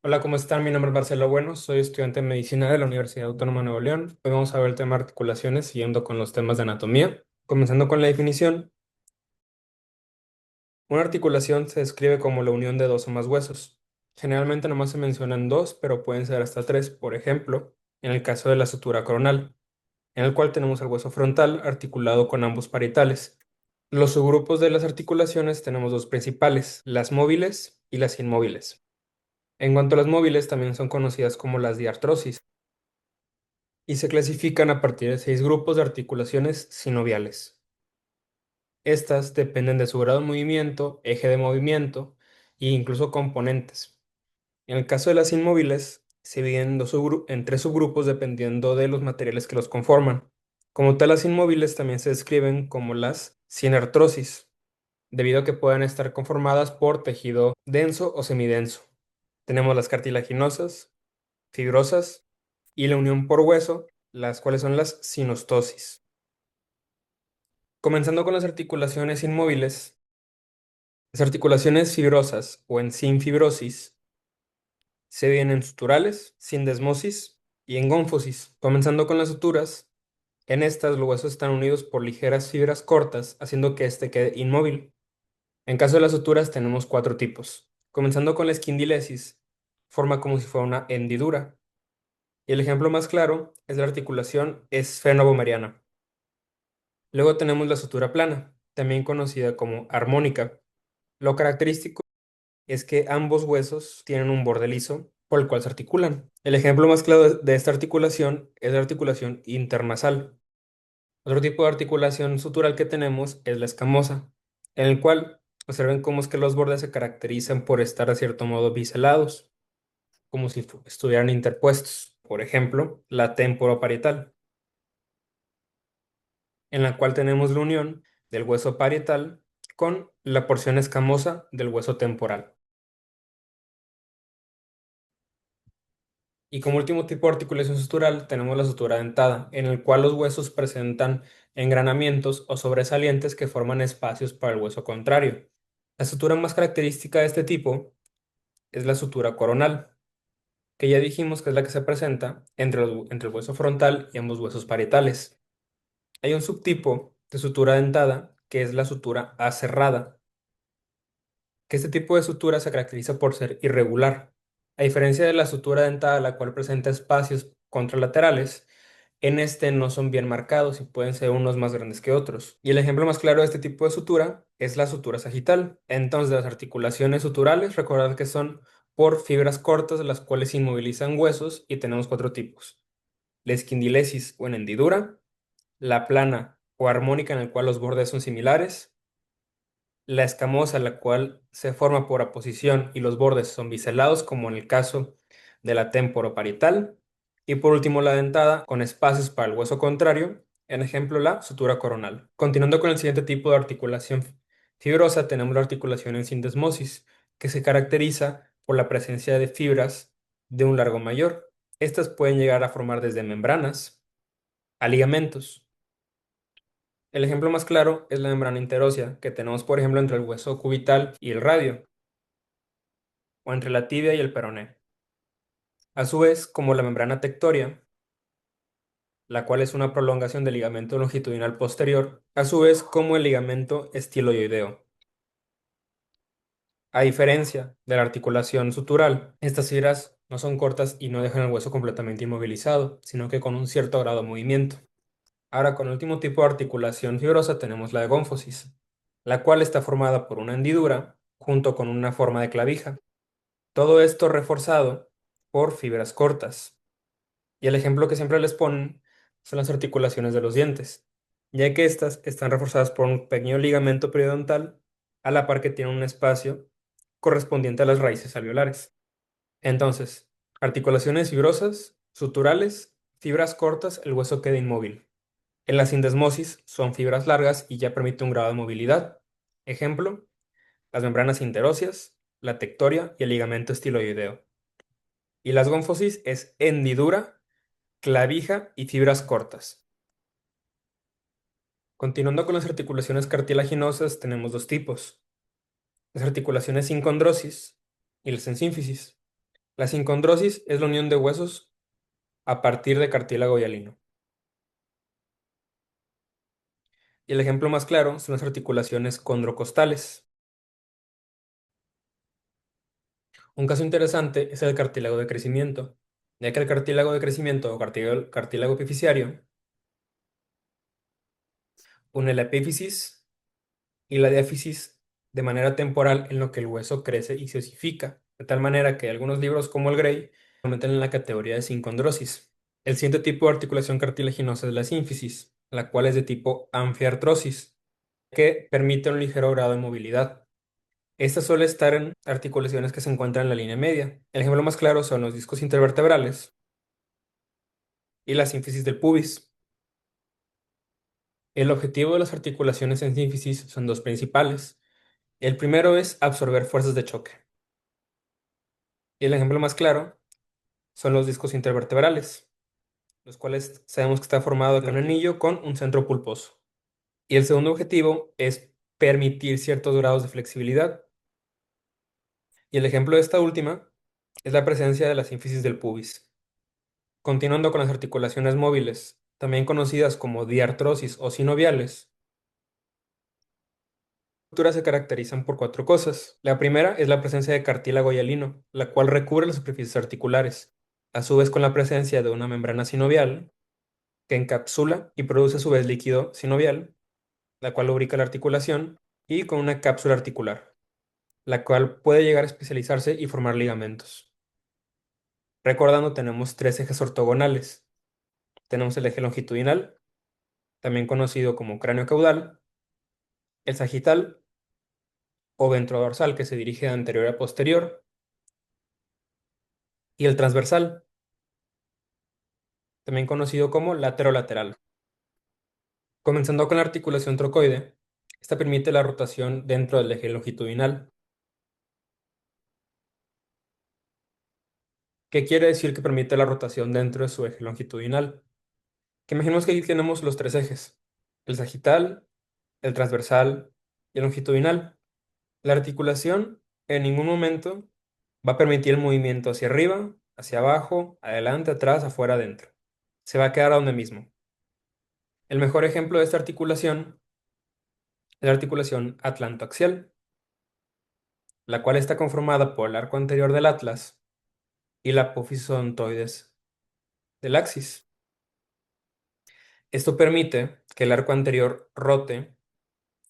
Hola, ¿cómo están? Mi nombre es Marcelo Bueno, soy estudiante de medicina de la Universidad Autónoma de Nuevo León. Hoy vamos a ver el tema de articulaciones, siguiendo con los temas de anatomía. Comenzando con la definición, una articulación se describe como la unión de dos o más huesos. Generalmente nomás se mencionan dos, pero pueden ser hasta tres. Por ejemplo, en el caso de la sutura coronal, en el cual tenemos el hueso frontal articulado con ambos parietales. Los subgrupos de las articulaciones tenemos dos principales, las móviles y las inmóviles. En cuanto a las móviles, también son conocidas como las diartrosis y se clasifican a partir de seis grupos de articulaciones sinoviales. Estas dependen de su grado de movimiento, eje de movimiento e incluso componentes. En el caso de las inmóviles, se dividen en tres subgrupos dependiendo de los materiales que los conforman. Como tal, las inmóviles también se describen como las sinartrosis, debido a que pueden estar conformadas por tejido denso o semidenso. Tenemos las cartilaginosas, fibrosas y la unión por hueso, las cuales son las sinostosis. Comenzando con las articulaciones inmóviles, las articulaciones fibrosas o en sin fibrosis se dividen en suturales, sindesmosis y en gónfosis. Comenzando con las suturas, en estas los huesos están unidos por ligeras fibras cortas, haciendo que éste quede inmóvil. En caso de las suturas tenemos cuatro tipos. Comenzando con la esquindilesis, forma como si fuera una hendidura. Y el ejemplo más claro es la articulación esfenobomeриana. Luego tenemos la sutura plana, también conocida como armónica. Lo característico es que ambos huesos tienen un borde liso por el cual se articulan. El ejemplo más claro de esta articulación es la articulación internasal. Otro tipo de articulación sutural que tenemos es la escamosa, en el cual observen cómo es que los bordes se caracterizan por estar de cierto modo biselados, como si estuvieran interpuestos. Por ejemplo, la temporoparietal, en la cual tenemos la unión del hueso parietal con la porción escamosa del hueso temporal. Y como último tipo de articulación sutural tenemos la sutura dentada, en el cual los huesos presentan engranamientos o sobresalientes que forman espacios para el hueso contrario. La sutura más característica de este tipo es la sutura coronal, que ya dijimos que es la que se presenta entre el hueso frontal y ambos huesos parietales. Hay un subtipo de sutura dentada que es la sutura aserrada, que este tipo de sutura se caracteriza por ser irregular. A diferencia de la sutura dentada, la cual presenta espacios contralaterales, en este no son bien marcados y pueden ser unos más grandes que otros. Y el ejemplo más claro de este tipo de sutura es la sutura sagital. Entonces, las articulaciones suturales, recordad que son por fibras cortas, las cuales inmovilizan huesos, y tenemos cuatro tipos: la esquindilesis o en hendidura, la plana o armónica, en el cual los bordes son similares, la escamosa, la cual se forma por aposición y los bordes son biselados, como en el caso de la temporoparietal. Y por último, la dentada, con espacios para el hueso contrario, en ejemplo, la sutura coronal. Continuando con el siguiente tipo de articulación fibrosa, tenemos la articulación en sindesmosis, que se caracteriza por la presencia de fibras de un largo mayor. Estas pueden llegar a formar desde membranas a ligamentos. El ejemplo más claro es la membrana interósea, que tenemos por ejemplo entre el hueso cubital y el radio, o entre la tibia y el peroné. A su vez, como la membrana tectoria, la cual es una prolongación del ligamento longitudinal posterior, a su vez como el ligamento estiloideo. A diferencia de la articulación sutural, estas fibras no son cortas y no dejan el hueso completamente inmovilizado, sino que con un cierto grado de movimiento. Ahora, con el último tipo de articulación fibrosa tenemos la de gónfosis, la cual está formada por una hendidura junto con una forma de clavija. Todo esto reforzado por fibras cortas. Y el ejemplo que siempre les ponen son las articulaciones de los dientes, ya que estas están reforzadas por un pequeño ligamento periodontal a la par que tiene un espacio correspondiente a las raíces alveolares. Entonces, articulaciones fibrosas, suturales, fibras cortas, el hueso queda inmóvil. En la sindesmosis son fibras largas y ya permite un grado de movilidad. Ejemplo, las membranas interóseas, la tectoria y el ligamento estiloideo. Y las gónfosis es hendidura, clavija y fibras cortas. Continuando con las articulaciones cartilaginosas, tenemos dos tipos: las articulaciones sin condrosis y las en sínfisis. La sincondrosis es la unión de huesos a partir de cartílago hialino. Y el ejemplo más claro son las articulaciones condrocostales. Un caso interesante es el cartílago de crecimiento, ya que el cartílago de crecimiento o cartílago epificiario une la epífisis y la diáfisis de manera temporal en lo que el hueso crece y se osifica, de tal manera que algunos libros como el Gray lo meten en la categoría de sincondrosis. El siguiente tipo de articulación cartilaginosa es la sínfisis, la cual es de tipo anfiartrosis, que permite un ligero grado de movilidad. Esta suele estar en articulaciones que se encuentran en la línea media. El ejemplo más claro son los discos intervertebrales y la sínfisis del pubis. El objetivo de las articulaciones en sínfisis son dos principales. El primero es absorber fuerzas de choque. Y el ejemplo más claro son los discos intervertebrales, los cuales sabemos que está formado de un anillo con un centro pulposo. Y el segundo objetivo es permitir ciertos grados de flexibilidad. Y el ejemplo de esta última es la presencia de la sínfisis del pubis. Continuando con las articulaciones móviles, también conocidas como diartrosis o sinoviales, las estructuras se caracterizan por cuatro cosas. La primera es la presencia de cartílago hialino, la cual recubre las superficies articulares, a su vez con la presencia de una membrana sinovial que encapsula y produce a su vez líquido sinovial, la cual lubrica la articulación, y con una cápsula articular, la cual puede llegar a especializarse y formar ligamentos. Recordando, tenemos tres ejes ortogonales. Tenemos el eje longitudinal, también conocido como cráneo caudal, el sagital o ventrodorsal, que se dirige de anterior a posterior, y el transversal, también conocido como laterolateral. Comenzando con la articulación trocoide, esta permite la rotación dentro del eje longitudinal. ¿Qué quiere decir que permite la rotación dentro de su eje longitudinal? Que imaginemos que aquí tenemos los tres ejes, el sagital, el transversal y el longitudinal. La articulación en ningún momento va a permitir el movimiento hacia arriba, hacia abajo, adelante, atrás, afuera, adentro. Se va a quedar a donde mismo. El mejor ejemplo de esta articulación es la articulación atlantoaxial, la cual está conformada por el arco anterior del atlas y la apófisis odontoides del axis. Esto permite que el arco anterior rote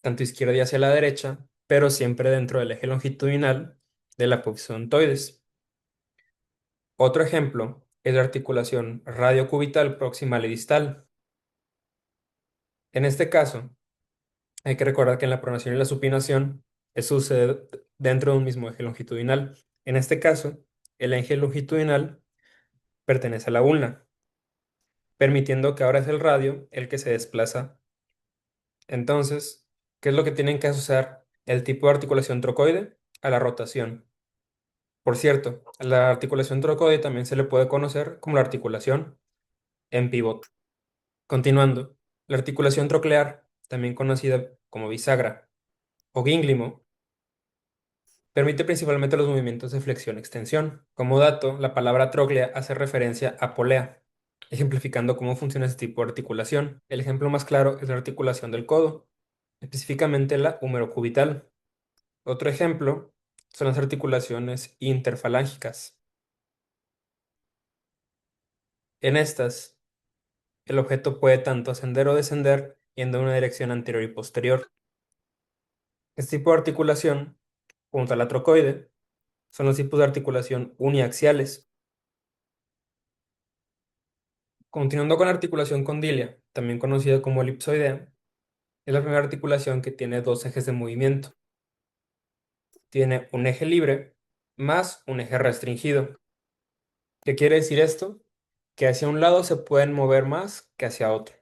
tanto izquierda y hacia la derecha, pero siempre dentro del eje longitudinal de la apófisis odontoides. Otro ejemplo es la articulación radiocubital proximal y distal. En este caso, hay que recordar que en la pronación y la supinación eso sucede dentro de un mismo eje longitudinal. En este caso, el eje longitudinal pertenece a la ulna, permitiendo que ahora es el radio el que se desplaza. Entonces, ¿qué es lo que tienen que asociar el tipo de articulación trocoide a la rotación? Por cierto, a la articulación trocoide también se le puede conocer como la articulación en pivot. Continuando, la articulación troclear, también conocida como bisagra o gínglimo, permite principalmente los movimientos de flexión-extensión. Como dato, la palabra tróclea hace referencia a polea, ejemplificando cómo funciona este tipo de articulación. El ejemplo más claro es la articulación del codo, específicamente la humerocubital. Otro ejemplo son las articulaciones interfalángicas. En estas, el objeto puede tanto ascender o descender yendo en una dirección anterior y posterior. Este tipo de articulación, junto a la trocoide, son los tipos de articulación uniaxiales. Continuando con la articulación condilia, también conocida como elipsoidea, es la primera articulación que tiene dos ejes de movimiento. Tiene un eje libre más un eje restringido. ¿Qué quiere decir esto? Que hacia un lado se pueden mover más que hacia otro.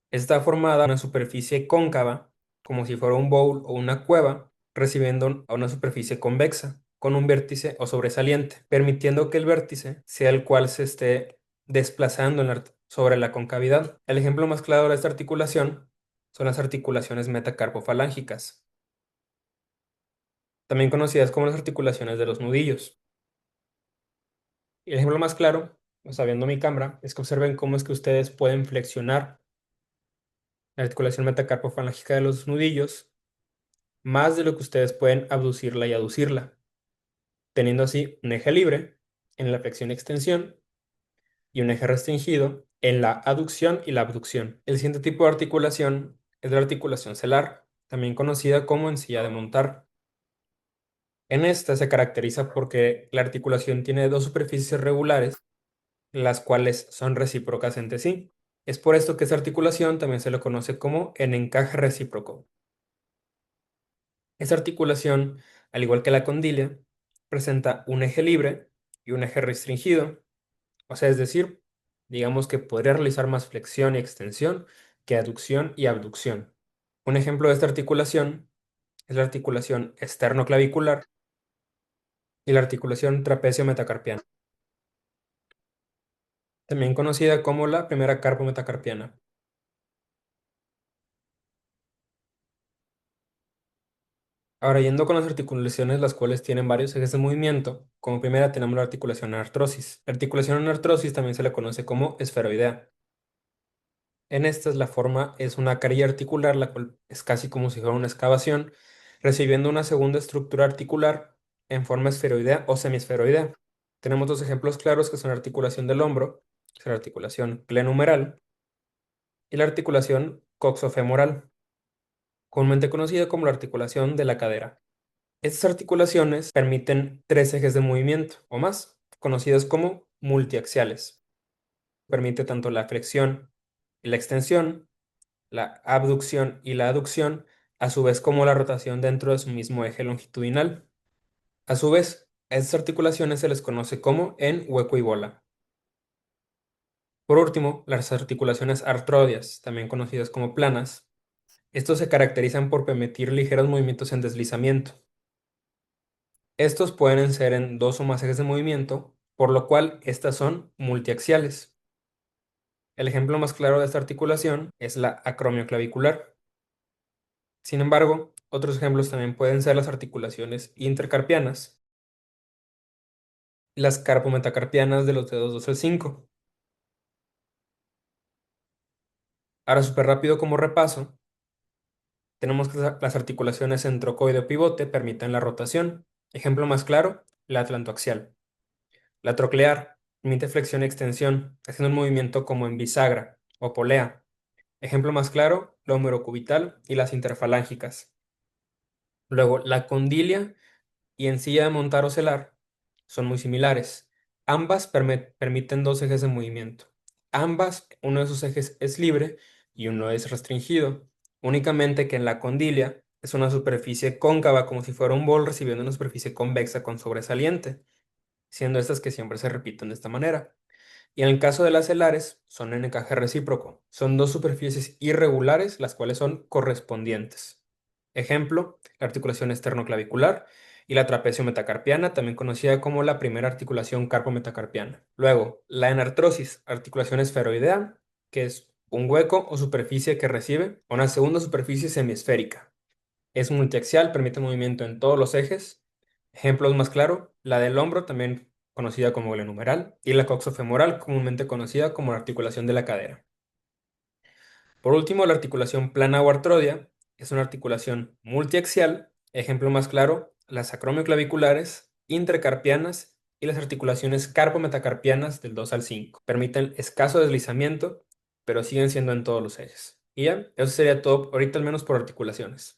Está formada una superficie cóncava, como si fuera un bowl o una cueva, recibiendo a una superficie convexa, con un vértice o sobresaliente, permitiendo que el vértice sea el cual se esté desplazando sobre la concavidad. El ejemplo más claro de esta articulación son las articulaciones metacarpofalángicas. también conocidas como las articulaciones de los nudillos. Y el ejemplo más claro, o sea, viendo mi cámara, es que observen cómo es que ustedes pueden flexionar la articulación metacarpofalángica de los nudillos más de lo que ustedes pueden abducirla y aducirla, teniendo así un eje libre en la flexión y extensión y un eje restringido en la aducción y la abducción. El siguiente tipo de articulación es la articulación celar, también conocida como encilla de montar. En esta se caracteriza porque la articulación tiene dos superficies regulares, las cuales son recíprocas entre sí. Es por esto que esta articulación también se le conoce como en encaje recíproco. Esta articulación, al igual que la condilia, presenta un eje libre y un eje restringido, o sea, es decir, digamos que podría realizar más flexión y extensión que aducción y abducción. Un ejemplo de esta articulación es la articulación esternoclavicular y la articulación trapecio metacarpiana, también conocida como la primera carpo metacarpiana. Ahora, yendo con las articulaciones, las cuales tienen varios ejes de movimiento, como primera tenemos la articulación en artrosis. La articulación en artrosis también se le conoce como esferoidea. En estas la forma es una carilla articular, la cual es casi como si fuera una excavación, recibiendo una segunda estructura articular en forma esferoidea o semisferoidea. Tenemos dos ejemplos claros que son la articulación del hombro, que es la articulación glenohumeral, y la articulación coxofemoral, comúnmente conocida como la articulación de la cadera. Estas articulaciones permiten tres ejes de movimiento o más, conocidos como multiaxiales. Permite tanto la flexión y la extensión, la abducción y la aducción, a su vez como la rotación dentro de su mismo eje longitudinal. A su vez, a estas articulaciones se les conoce como en hueco y bola. Por último, las articulaciones artrodias, también conocidas como planas. Estos se caracterizan por permitir ligeros movimientos en deslizamiento. Estos pueden ser en dos o más ejes de movimiento, por lo cual estas son multiaxiales. El ejemplo más claro de esta articulación es la acromioclavicular. Sin embargo, otros ejemplos también pueden ser las articulaciones intercarpianas y las carpometacarpianas de los dedos 2 al 5. Ahora, súper rápido como repaso, tenemos que las articulaciones en trocoide o pivote permiten la rotación. Ejemplo más claro, la atlantoaxial. La troclear permite flexión y extensión, haciendo un movimiento como en bisagra o polea. Ejemplo más claro, la humerocubital y las interfalángicas. Luego, la condilia y encilla de montar o celar son muy similares. Ambas permiten dos ejes de movimiento. Ambas, uno de sus ejes es libre y uno es restringido. Únicamente que en la condilia es una superficie cóncava como si fuera un bol recibiendo una superficie convexa con sobresaliente, siendo estas que siempre se repiten de esta manera. Y en el caso de las celares, son en encaje recíproco. Son dos superficies irregulares, las cuales son correspondientes. Ejemplo, la articulación esternoclavicular y la trapecio metacarpiana, también conocida como la primera articulación carpometacarpiana. Luego, la enartrosis, articulación esferoidea, que es un hueco o superficie que recibe una segunda superficie semisférica. Es multiaxial, permite movimiento en todos los ejes. Ejemplos más claro, la del hombro, también conocida como glenohumeral, y la coxofemoral, comúnmente conocida como la articulación de la cadera. Por último, la articulación plana o artrodia es una articulación multiaxial. Ejemplo más claro, las acromioclaviculares, intercarpianas y las articulaciones carpometacarpianas del 2 al 5. Permiten escaso deslizamiento, pero siguen siendo en todos los ejes. Y ya, eso sería todo ahorita al menos por articulaciones.